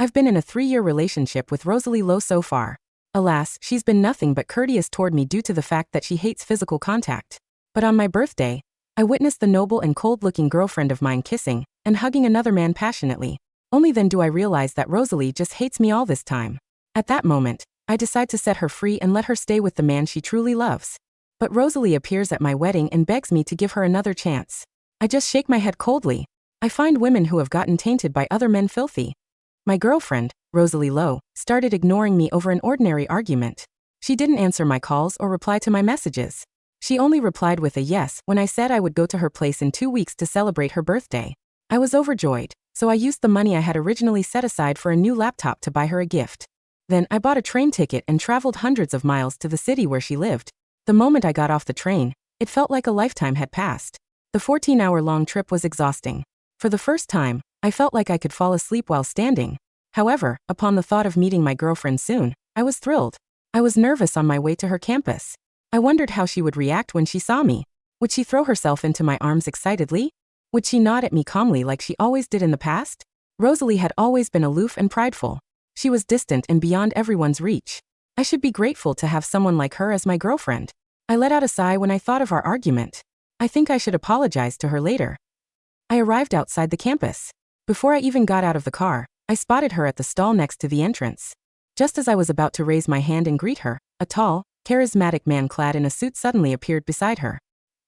I've been in a 3-year relationship with Rosalie Lowe so far. Alas, she's been nothing but courteous toward me due to the fact that she hates physical contact. But on my birthday, I witnessed the noble and cold-looking girlfriend of mine kissing and hugging another man passionately. Only then do I realize that Rosalie just hates me all this time. At that moment, I decide to set her free and let her stay with the man she truly loves. But Rosalie appears at my wedding and begs me to give her another chance. I just shake my head coldly. I find women who have gotten tainted by other men filthy. My girlfriend, Rosalie Lowe, started ignoring me over an ordinary argument. She didn't answer my calls or reply to my messages. She only replied with a yes when I said I would go to her place in 2 weeks to celebrate her birthday. I was overjoyed, so I used the money I had originally set aside for a new laptop to buy her a gift. Then I bought a train ticket and traveled hundreds of miles to the city where she lived. The moment I got off the train, it felt like a lifetime had passed. The 14-hour-long trip was exhausting. For the first time, I felt like I could fall asleep while standing. However, upon the thought of meeting my girlfriend soon, I was thrilled. I was nervous on my way to her campus. I wondered how she would react when she saw me. Would she throw herself into my arms excitedly? Would she nod at me calmly like she always did in the past? Rosalie had always been aloof and prideful. She was distant and beyond everyone's reach. I should be grateful to have someone like her as my girlfriend. I let out a sigh when I thought of our argument. I think I should apologize to her later. I arrived outside the campus. Before I even got out of the car, I spotted her at the stall next to the entrance. Just as I was about to raise my hand and greet her, a tall, charismatic man clad in a suit suddenly appeared beside her.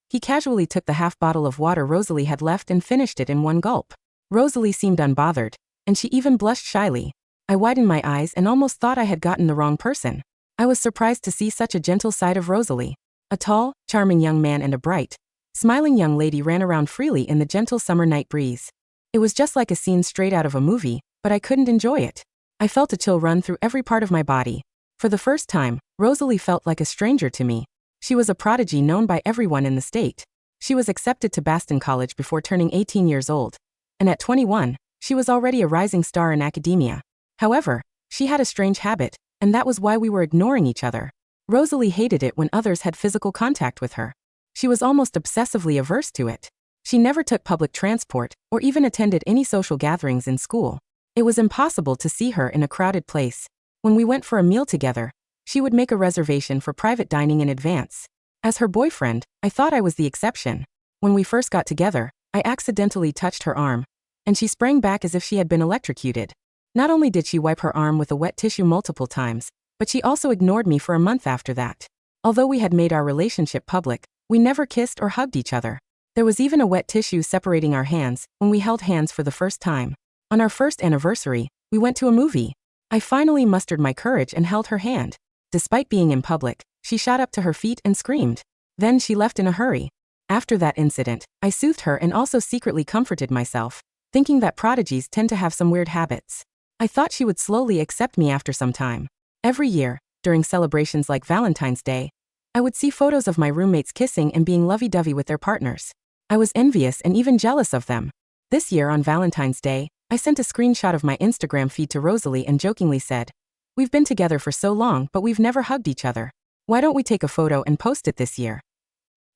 He casually took the half bottle of water Rosalie had left and finished it in one gulp. Rosalie seemed unbothered, and she even blushed shyly. I widened my eyes and almost thought I had gotten the wrong person. I was surprised to see such a gentle side of Rosalie. A tall, charming young man and a bright, smiling young lady ran around freely in the gentle summer night breeze. It was just like a scene straight out of a movie, but I couldn't enjoy it. I felt a chill run through every part of my body. For the first time, Rosalie felt like a stranger to me. She was a prodigy known by everyone in the state. She was accepted to Boston College before turning 18 years old. And at 21, she was already a rising star in academia. However, she had a strange habit, and that was why we were ignoring each other. Rosalie hated it when others had physical contact with her. She was almost obsessively averse to it. She never took public transport or even attended any social gatherings in school. It was impossible to see her in a crowded place. When we went for a meal together, she would make a reservation for private dining in advance. As her boyfriend, I thought I was the exception. When we first got together, I accidentally touched her arm, and she sprang back as if she had been electrocuted. Not only did she wipe her arm with a wet tissue multiple times, but she also ignored me for a month after that. Although we had made our relationship public, we never kissed or hugged each other. There was even a wet tissue separating our hands when we held hands for the first time. On our first anniversary, we went to a movie. I finally mustered my courage and held her hand. Despite being in public, she shot up to her feet and screamed. Then she left in a hurry. After that incident, I soothed her and also secretly comforted myself, thinking that prodigies tend to have some weird habits. I thought she would slowly accept me after some time. Every year, during celebrations like Valentine's Day, I would see photos of my roommates kissing and being lovey-dovey with their partners. I was envious and even jealous of them. This year on Valentine's Day, I sent a screenshot of my Instagram feed to Rosalie and jokingly said, "We've been together for so long but we've never hugged each other. Why don't we take a photo and post it this year?"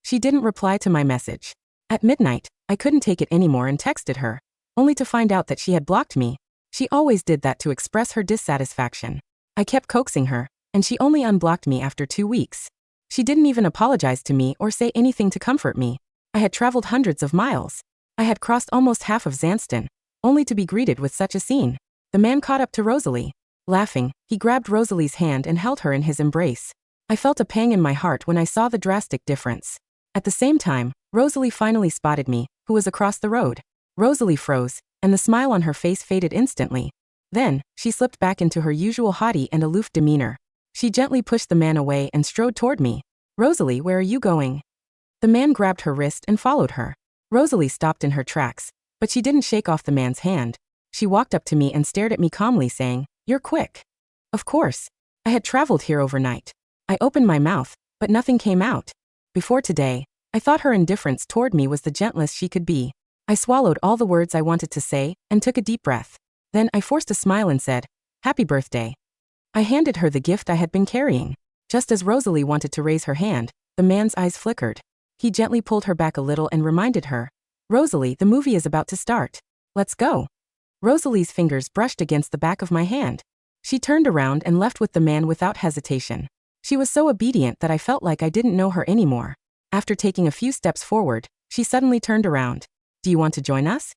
She didn't reply to my message. At midnight, I couldn't take it anymore and texted her, only to find out that she had blocked me. She always did that to express her dissatisfaction. I kept coaxing her, and she only unblocked me after 2 weeks. She didn't even apologize to me or say anything to comfort me. I had traveled hundreds of miles. I had crossed almost half of Zanston, only to be greeted with such a scene. The man caught up to Rosalie. Laughing, he grabbed Rosalie's hand and held her in his embrace. I felt a pang in my heart when I saw the drastic difference. At the same time, Rosalie finally spotted me, who was across the road. Rosalie froze, and the smile on her face faded instantly. Then, she slipped back into her usual haughty and aloof demeanor. She gently pushed the man away and strode toward me. "Rosalie, where are you going?" The man grabbed her wrist and followed her. Rosalie stopped in her tracks, but she didn't shake off the man's hand. She walked up to me and stared at me calmly, saying, "You're quick." Of course. I had traveled here overnight. I opened my mouth, but nothing came out. Before today, I thought her indifference toward me was the gentlest she could be. I swallowed all the words I wanted to say and took a deep breath. Then I forced a smile and said, "Happy birthday." I handed her the gift I had been carrying. Just as Rosalie wanted to raise her hand, the man's eyes flickered. He gently pulled her back a little and reminded her, "Rosalie, the movie is about to start. Let's go." Rosalie's fingers brushed against the back of my hand. She turned around and left with the man without hesitation. She was so obedient that I felt like I didn't know her anymore. After taking a few steps forward, she suddenly turned around. Do you want to join us?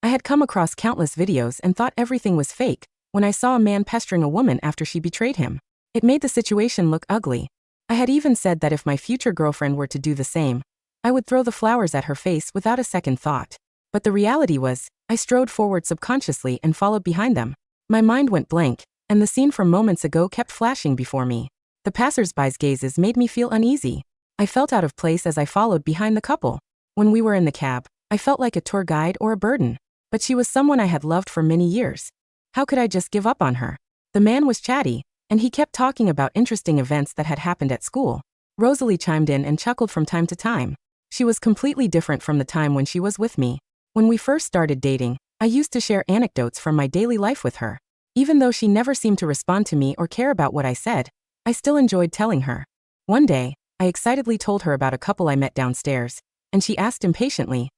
I had come across countless videos and thought everything was fake when I saw a man pestering a woman after she betrayed him. It made the situation look ugly. I had even said that if my future girlfriend were to do the same, I would throw the flowers at her face without a second thought. But the reality was, I strode forward subconsciously and followed behind them. My mind went blank, and the scene from moments ago kept flashing before me. The passers-by's gazes made me feel uneasy. I felt out of place as I followed behind the couple. When we were in the cab, I felt like a tour guide or a burden. But she was someone I had loved for many years. How could I just give up on her? The man was chatty, and he kept talking about interesting events that had happened at school. Rosalie chimed in and chuckled from time to time. She was completely different from the time when she was with me. When we first started dating, I used to share anecdotes from my daily life with her. Even though she never seemed to respond to me or care about what I said, I still enjoyed telling her. One day, I excitedly told her about a couple I met downstairs, and she asked impatiently,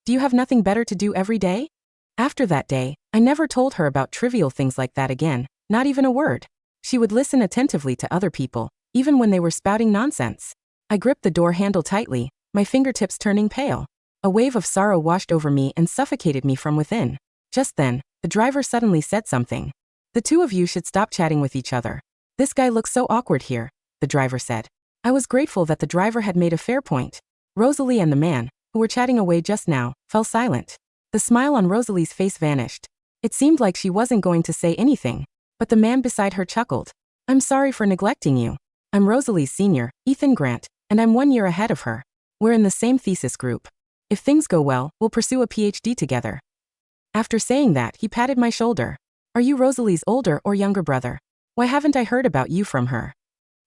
"Do you have nothing better to do every day?" After that day, I never told her about trivial things like that again, not even a word. She would listen attentively to other people, even when they were spouting nonsense. I gripped the door handle tightly, my fingertips turning pale. A wave of sorrow washed over me and suffocated me from within. Just then, the driver suddenly said something. "The two of you should stop chatting with each other. This guy looks so awkward here," the driver said. I was grateful that the driver had made a fair point. Rosalie and the man, who were chatting away just now, fell silent. The smile on Rosalie's face vanished. It seemed like she wasn't going to say anything, but the man beside her chuckled. "I'm sorry for neglecting you. I'm Rosalie's senior, Ethan Grant, and I'm 1 year ahead of her. We're in the same thesis group. If things go well, we'll pursue a PhD together." After saying that, he patted my shoulder. "Are you Rosalie's older or younger brother? Why haven't I heard about you from her?"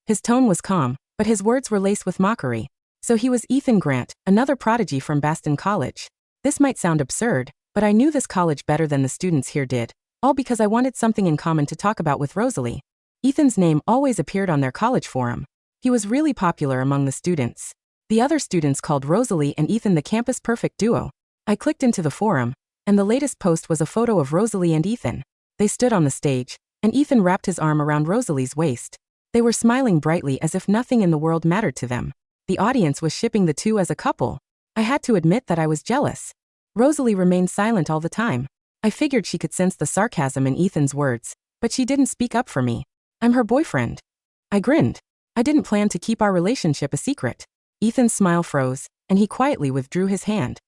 His tone was calm, but his words were laced with mockery. So he was Ethan Grant, another prodigy from Boston College. This might sound absurd, but I knew this college better than the students here did, all because I wanted something in common to talk about with Rosalie. Ethan's name always appeared on their college forum. He was really popular among the students. The other students called Rosalie and Ethan the campus perfect duo. I clicked into the forum, and the latest post was a photo of Rosalie and Ethan. They stood on the stage, and Ethan wrapped his arm around Rosalie's waist. They were smiling brightly as if nothing in the world mattered to them. The audience was shipping the two as a couple. I had to admit that I was jealous. Rosalie remained silent all the time. I figured she could sense the sarcasm in Ethan's words, but she didn't speak up for me. "I'm her boyfriend." I grinned. I didn't plan to keep our relationship a secret. Ethan's smile froze, and he quietly withdrew his hand.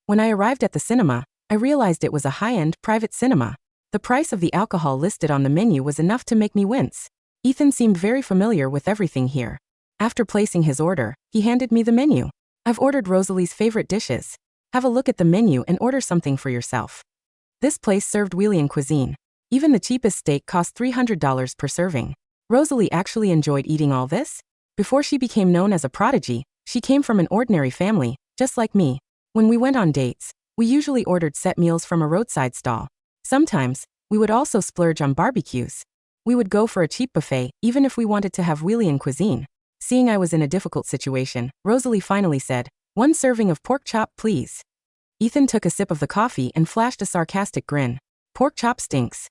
When I arrived at the cinema, I realized it was a high-end, private cinema. The price of the alcohol listed on the menu was enough to make me wince. Ethan seemed very familiar with everything here. After placing his order, he handed me the menu. "I've ordered Rosalie's favorite dishes. Have a look at the menu and order something for yourself." This place served Wheelian cuisine. Even the cheapest steak cost $300 per serving. Rosalie actually enjoyed eating all this. Before she became known as a prodigy, she came from an ordinary family, just like me. When we went on dates, we usually ordered set meals from a roadside stall. Sometimes, we would also splurge on barbecues. We would go for a cheap buffet, even if we wanted to have Wheelian cuisine. Seeing I was in a difficult situation, Rosalie finally said, "1 serving of pork chop, please." Ethan took a sip of the coffee and flashed a sarcastic grin. "Pork chop stinks."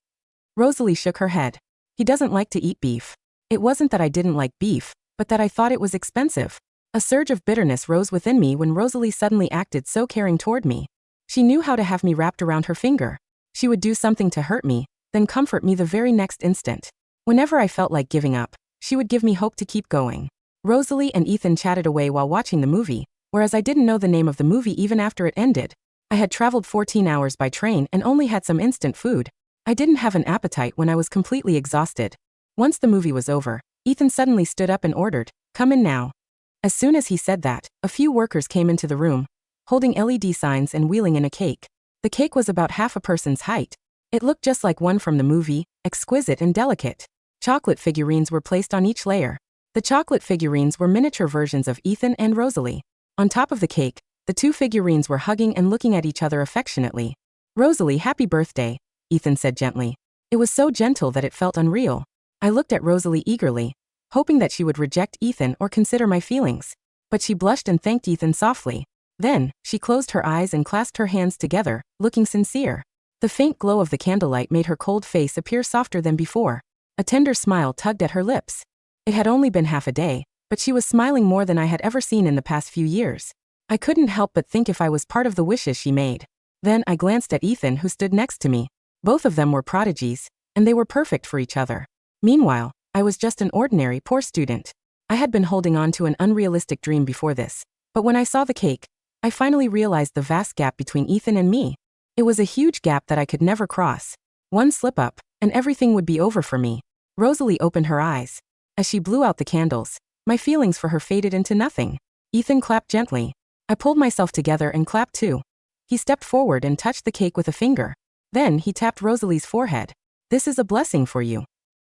Rosalie shook her head. "He doesn't like to eat beef." It wasn't that I didn't like beef, but that I thought it was expensive. A surge of bitterness rose within me when Rosalie suddenly acted so caring toward me. She knew how to have me wrapped around her finger. She would do something to hurt me, then comfort me the very next instant. Whenever I felt like giving up, she would give me hope to keep going. Rosalie and Ethan chatted away while watching the movie, whereas I didn't know the name of the movie even after it ended. I had traveled 14 hours by train and only had some instant food. I didn't have an appetite when I was completely exhausted. Once the movie was over, Ethan suddenly stood up and ordered, "Come in now." As soon as he said that, a few workers came into the room, holding LED signs and wheeling in a cake. The cake was about half a person's height. It looked just like one from the movie, exquisite and delicate. Chocolate figurines were placed on each layer. The chocolate figurines were miniature versions of Ethan and Rosalie. On top of the cake, the two figurines were hugging and looking at each other affectionately. "Rosalie, happy birthday," Ethan said gently. It was so gentle that it felt unreal. I looked at Rosalie eagerly, hoping that she would reject Ethan or consider my feelings. But she blushed and thanked Ethan softly. Then, she closed her eyes and clasped her hands together, looking sincere. The faint glow of the candlelight made her cold face appear softer than before. A tender smile tugged at her lips. It had only been half a day, but she was smiling more than I had ever seen in the past few years. I couldn't help but think if I was part of the wishes she made. Then I glanced at Ethan, who stood next to me. Both of them were prodigies, and they were perfect for each other. Meanwhile, I was just an ordinary, poor student. I had been holding on to an unrealistic dream before this, but when I saw the cake, I finally realized the vast gap between Ethan and me. It was a huge gap that I could never cross. One slip up, and everything would be over for me. Rosalie opened her eyes. As she blew out the candles, my feelings for her faded into nothing. Ethan clapped gently. I pulled myself together and clapped too. He stepped forward and touched the cake with a finger. Then he tapped Rosalie's forehead. "This is a blessing for you."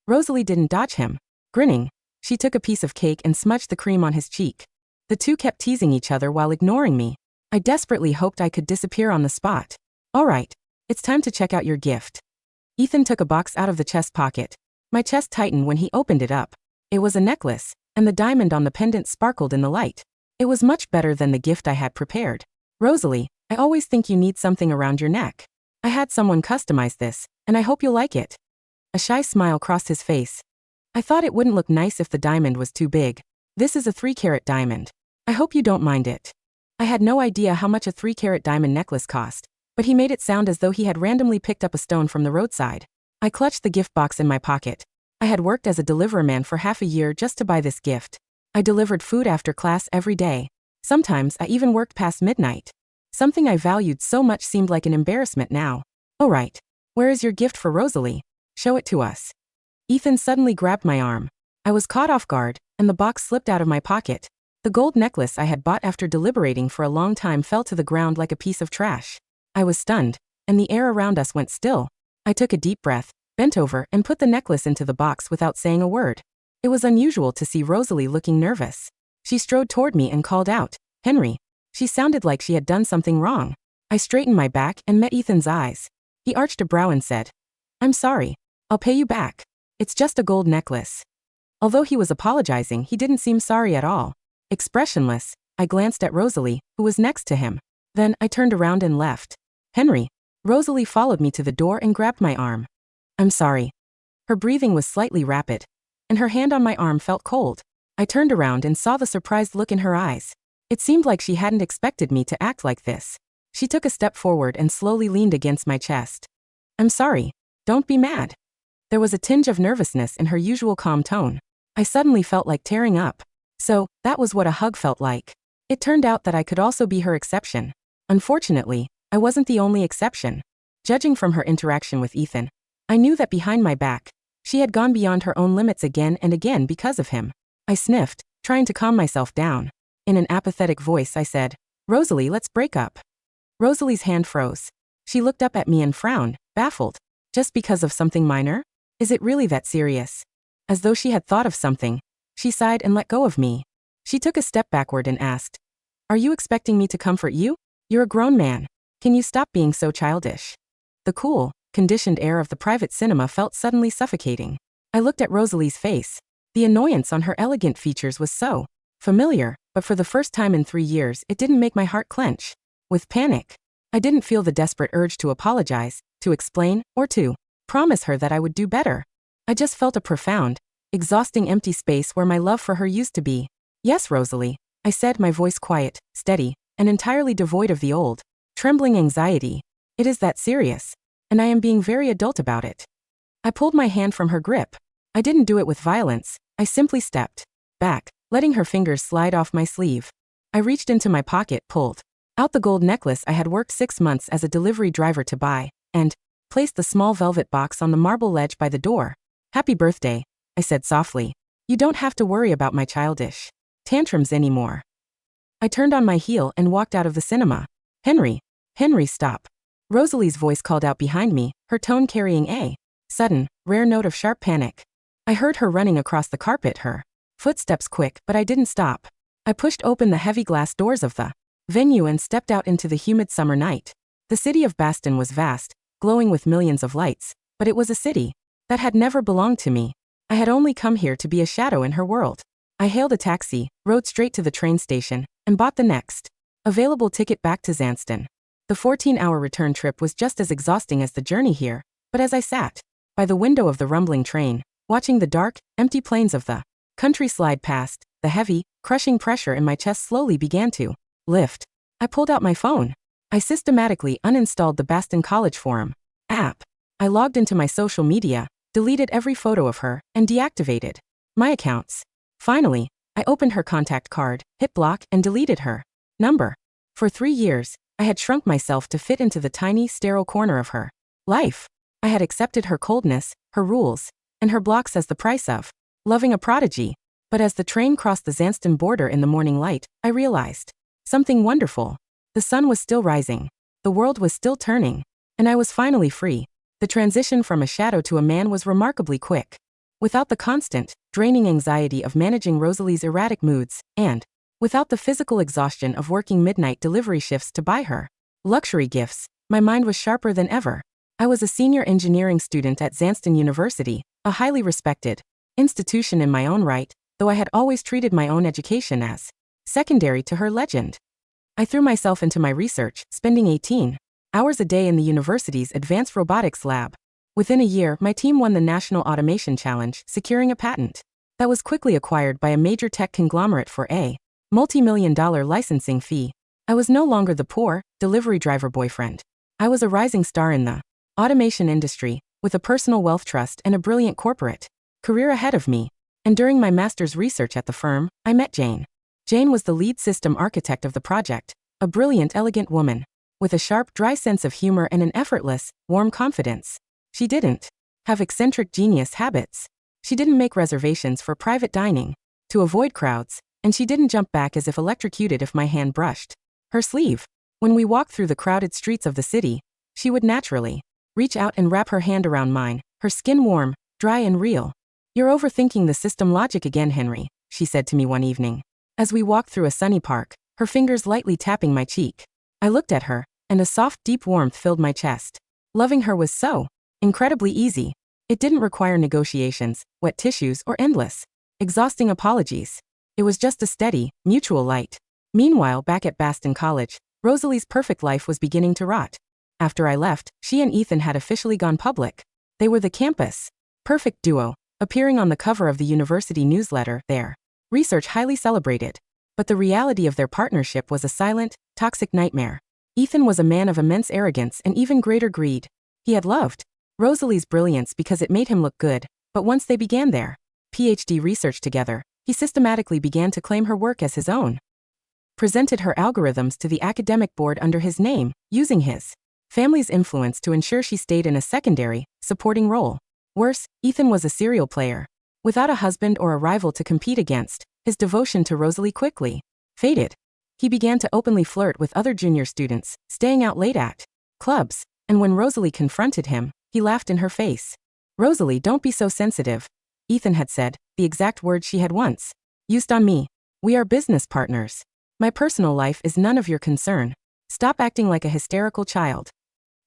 Rosalie didn't dodge him. Grinning, she took a piece of cake and smudged the cream on his cheek. The two kept teasing each other while ignoring me. I desperately hoped I could disappear on the spot. "All right, it's time to check out your gift." Ethan took a box out of the chest pocket. My chest tightened when he opened it up. It was a necklace, and the diamond on the pendant sparkled in the light. It was much better than the gift I had prepared. "Rosalie, I always think you need something around your neck. I had someone customize this, and I hope you'll like it." A shy smile crossed his face. "I thought it wouldn't look nice if the diamond was too big. This is a 3-carat diamond. I hope you don't mind it." I had no idea how much a 3-carat diamond necklace cost, but he made it sound as though he had randomly picked up a stone from the roadside. I clutched the gift box in my pocket. I had worked as a deliverman for half a year just to buy this gift. I delivered food after class every day. Sometimes I even worked past midnight. Something I valued so much seemed like an embarrassment now. "All right. Where is your gift for Rosalie? Show it to us." Ethan suddenly grabbed my arm. I was caught off guard, and the box slipped out of my pocket. The gold necklace I had bought after deliberating for a long time fell to the ground like a piece of trash. I was stunned, and the air around us went still. I took a deep breath, bent over, and put the necklace into the box without saying a word. It was unusual to see Rosalie looking nervous. She strode toward me and called out, "Henry." She sounded like she had done something wrong. I straightened my back and met Ethan's eyes. He arched a brow and said, "I'm sorry. I'll pay you back. It's just a gold necklace." Although he was apologizing, he didn't seem sorry at all. Expressionless, I glanced at Rosalie, who was next to him. Then I turned around and left. "Henry." Rosalie followed me to the door and grabbed my arm. "I'm sorry." Her breathing was slightly rapid, and her hand on my arm felt cold. I turned around and saw the surprised look in her eyes. It seemed like she hadn't expected me to act like this. She took a step forward and slowly leaned against my chest. "I'm sorry. Don't be mad." There was a tinge of nervousness in her usual calm tone. I suddenly felt like tearing up. So, that was what a hug felt like. It turned out that I could also be her exception. Unfortunately, I wasn't the only exception. Judging from her interaction with Ethan, I knew that behind my back, she had gone beyond her own limits again and again because of him. I sniffed, trying to calm myself down. In an apathetic voice I said, "Rosalie, let's break up." Rosalie's hand froze. She looked up at me and frowned, baffled. "Just because of something minor? Is it really that serious?" As though she had thought of something, she sighed and let go of me. She took a step backward and asked, "Are you expecting me to comfort you? You're a grown man. Can you stop being so childish?" The cool, conditioned air of the private cinema felt suddenly suffocating. I looked at Rosalie's face. The annoyance on her elegant features was so familiar, but for the first time in 3 years it didn't make my heart clench. With panic, I didn't feel the desperate urge to apologize, to explain, or to promise her that I would do better. I just felt a profound, exhausting empty space where my love for her used to be. "Yes, Rosalie," I said, my voice quiet, steady, and entirely devoid of the old, trembling anxiety. "It is that serious, and I am being very adult about it." I pulled my hand from her grip. I didn't do it with violence, I simply stepped back, letting her fingers slide off my sleeve. I reached into my pocket, pulled out the gold necklace I had worked 6 months as a delivery driver to buy, and placed the small velvet box on the marble ledge by the door. "Happy birthday," I said softly. "You don't have to worry about my childish tantrums anymore." I turned on my heel and walked out of the cinema. "Henry, Henry, stop." Rosalie's voice called out behind me, her tone carrying a sudden, rare note of sharp panic. I heard her running across the carpet, her footsteps quick, but I didn't stop. I pushed open the heavy glass doors of the venue and stepped out into the humid summer night. The city of Baston was vast, glowing with millions of lights, but it was a city that had never belonged to me. I had only come here to be a shadow in her world. I hailed a taxi, rode straight to the train station, and bought the next available ticket back to Zanston. The 14-hour return trip was just as exhausting as the journey here, but as I sat by the window of the rumbling train, watching the dark, empty plains of the country slide past, the heavy, crushing pressure in my chest slowly began to lift. I pulled out my phone. I systematically uninstalled the Boston College Forum app. I logged into my social media, deleted every photo of her, and deactivated my accounts. Finally, I opened her contact card, hit block, and deleted her number. For 3 years, I had shrunk myself to fit into the tiny, sterile corner of her life. I had accepted her coldness, her rules, and her blocks as the price of loving a prodigy. But as the train crossed the Zanston border in the morning light, I realized something wonderful. The sun was still rising. The world was still turning. And I was finally free. The transition from a shadow to a man was remarkably quick. Without the constant, draining anxiety of managing Rosalie's erratic moods, and without the physical exhaustion of working midnight delivery shifts to buy her luxury gifts, my mind was sharper than ever. I was a senior engineering student at Zanston University, a highly respected institution in my own right, though I had always treated my own education as secondary to her legend. I threw myself into my research, spending 18 hours a day in the university's advanced robotics lab. Within a year, my team won the National Automation Challenge, securing a patent that was quickly acquired by a major tech conglomerate for a multi-million-dollar licensing fee. I was no longer the poor, delivery driver boyfriend. I was a rising star in the automation industry, with a personal wealth trust and a brilliant corporate career ahead of me. And during my master's research at the firm, I met Jane. Jane was the lead system architect of the project, a brilliant, elegant woman, with a sharp, dry sense of humor and an effortless, warm confidence. She didn't have eccentric genius habits. She didn't make reservations for private dining to avoid crowds, and she didn't jump back as if electrocuted if my hand brushed her sleeve. When we walked through the crowded streets of the city, she would naturally reach out and wrap her hand around mine, her skin warm, dry and real. "You're overthinking the system logic again, Henry," she said to me one evening. As we walked through a sunny park, her fingers lightly tapping my cheek. I looked at her, and a soft, deep warmth filled my chest. Loving her was so incredibly easy. It didn't require negotiations, wet tissues, or endless, exhausting apologies. It was just a steady, mutual light. Meanwhile, back at Boston College, Rosalie's perfect life was beginning to rot. After I left, she and Ethan had officially gone public. They were the campus perfect duo, appearing on the cover of the university newsletter, their research highly celebrated. But the reality of their partnership was a silent, toxic nightmare. Ethan was a man of immense arrogance and even greater greed. He had loved Rosalie's brilliance because it made him look good, but once they began their PhD research together, he systematically began to claim her work as his own. Presented her algorithms to the academic board under his name, using his family's influence to ensure she stayed in a secondary, supporting role. Worse, Ethan was a serial player. Without a husband or a rival to compete against, his devotion to Rosalie quickly faded. He began to openly flirt with other junior students, staying out late at clubs, and when Rosalie confronted him, he laughed in her face. "Rosalie, don't be so sensitive," Ethan had said, the exact words she had once used on me. "We are business partners. My personal life is none of your concern. Stop acting like a hysterical child."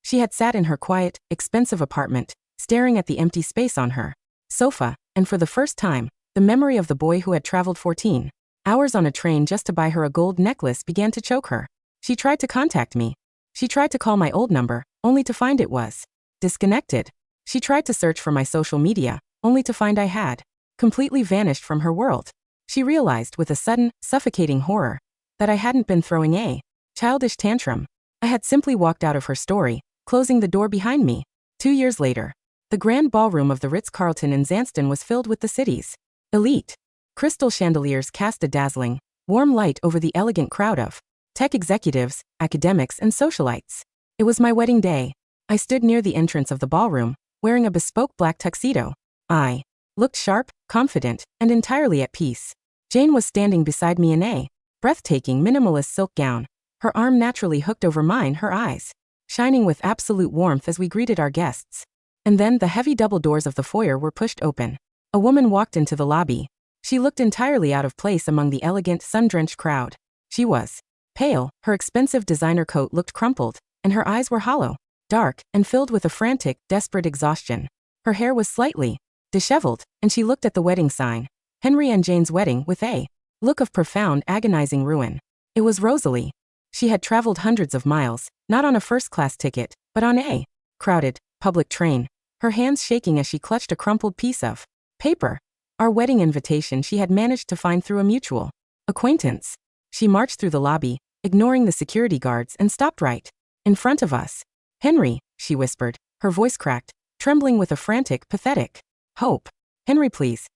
She had sat in her quiet, expensive apartment, staring at the empty space on her sofa, and for the first time, the memory of the boy who had traveled 14 hours on a train just to buy her a gold necklace began to choke her. She tried to contact me. She tried to call my old number, only to find it was disconnected. She tried to search for my social media, only to find I had completely vanished from her world. She realized with a sudden, suffocating horror that I hadn't been throwing a childish tantrum. I had simply walked out of her story, closing the door behind me. 2 years later, the grand ballroom of the Ritz-Carlton in Zanston was filled with the city's elite. Crystal chandeliers cast a dazzling, warm light over the elegant crowd of tech executives, academics, and socialites. It was my wedding day. I stood near the entrance of the ballroom, wearing a bespoke black tuxedo. I looked sharp, confident, and entirely at peace. Jane was standing beside me in a breathtaking minimalist silk gown, her arm naturally hooked over mine, her eyes shining with absolute warmth as we greeted our guests. And then the heavy double doors of the foyer were pushed open. A woman walked into the lobby. She looked entirely out of place among the elegant, sun-drenched crowd. She was pale, her expensive designer coat looked crumpled, and her eyes were hollow, dark, and filled with a frantic, desperate exhaustion. Her hair was slightly disheveled, and she looked at the wedding sign, Henry and Jane's wedding, with a look of profound, agonizing ruin. It was Rosalie. She had traveled hundreds of miles, not on a first-class ticket, but on a crowded, public train, her hands shaking as she clutched a crumpled piece of paper. Our wedding invitation she had managed to find through a mutual acquaintance. She marched through the lobby, ignoring the security guards, and stopped right in front of us. "Henry," she whispered, her voice cracked, trembling with a frantic, pathetic hope. "Henry, please."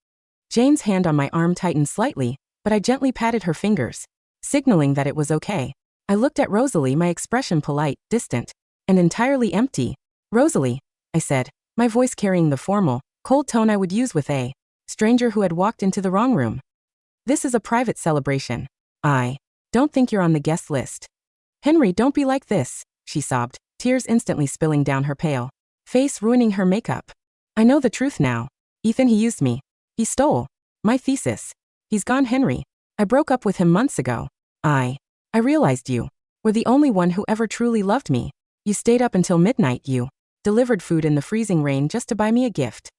Jane's hand on my arm tightened slightly, but I gently patted her fingers, signaling that it was okay. I looked at Rosalie, my expression polite, distant, and entirely empty. "Rosalie," I said, my voice carrying the formal, cold tone I would use with a stranger who had walked into the wrong room. "This is a private celebration. I don't think you're on the guest list." "Henry, don't be like this," she sobbed, tears instantly spilling down her pale face, ruining her makeup. "I know the truth now. Ethan, he used me. He stole my thesis. He's gone, Henry. I broke up with him months ago. I realized you were the only one who ever truly loved me. You stayed up until midnight, you delivered food in the freezing rain just to buy me a gift."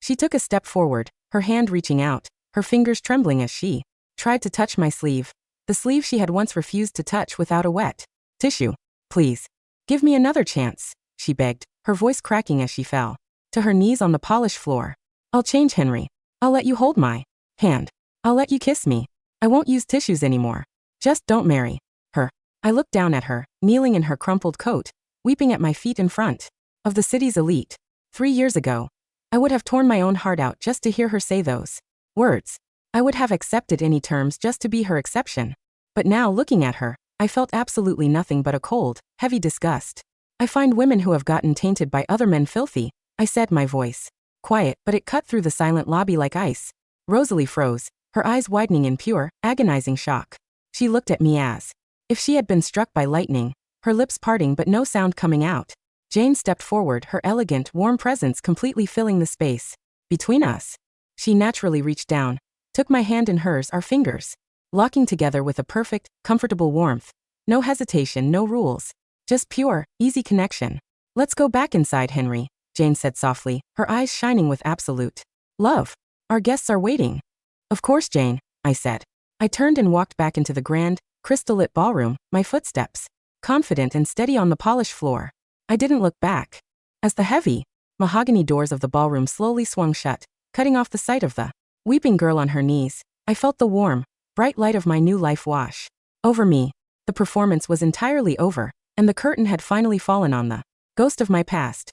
She took a step forward, her hand reaching out, her fingers trembling as she tried to touch my sleeve, the sleeve she had once refused to touch without a wet tissue. "Please, give me another chance," she begged, her voice cracking as she fell to her knees on the polished floor. "I'll change, Henry. I'll let you hold my hand. I'll let you kiss me. I won't use tissues anymore. Just don't marry her." I looked down at her, kneeling in her crumpled coat, weeping at my feet in front of the city's elite. 3 years ago, I would have torn my own heart out just to hear her say those words. I would have accepted any terms just to be her exception. But now, looking at her, I felt absolutely nothing but a cold, heavy disgust. "I find women who have gotten tainted by other men filthy," I said, my voice quiet, but it cut through the silent lobby like ice. Rosalie froze, her eyes widening in pure, agonizing shock. She looked at me as if she had been struck by lightning, her lips parting but no sound coming out. Jane stepped forward, her elegant, warm presence completely filling the space between us. She naturally reached down, took my hand in hers, our fingers locking together with a perfect, comfortable warmth. No hesitation, no rules. Just pure, easy connection. "Let's go back inside, Henry," Jane said softly, her eyes shining with absolute love. "Our guests are waiting." "Of course, Jane," I said. I turned and walked back into the grand, crystal-lit ballroom, my footsteps confident and steady on the polished floor. I didn't look back. As the heavy, mahogany doors of the ballroom slowly swung shut, cutting off the sight of the weeping girl on her knees, I felt the warm, bright light of my new life wash over me. The performance was entirely over, and the curtain had finally fallen on the ghost of my past.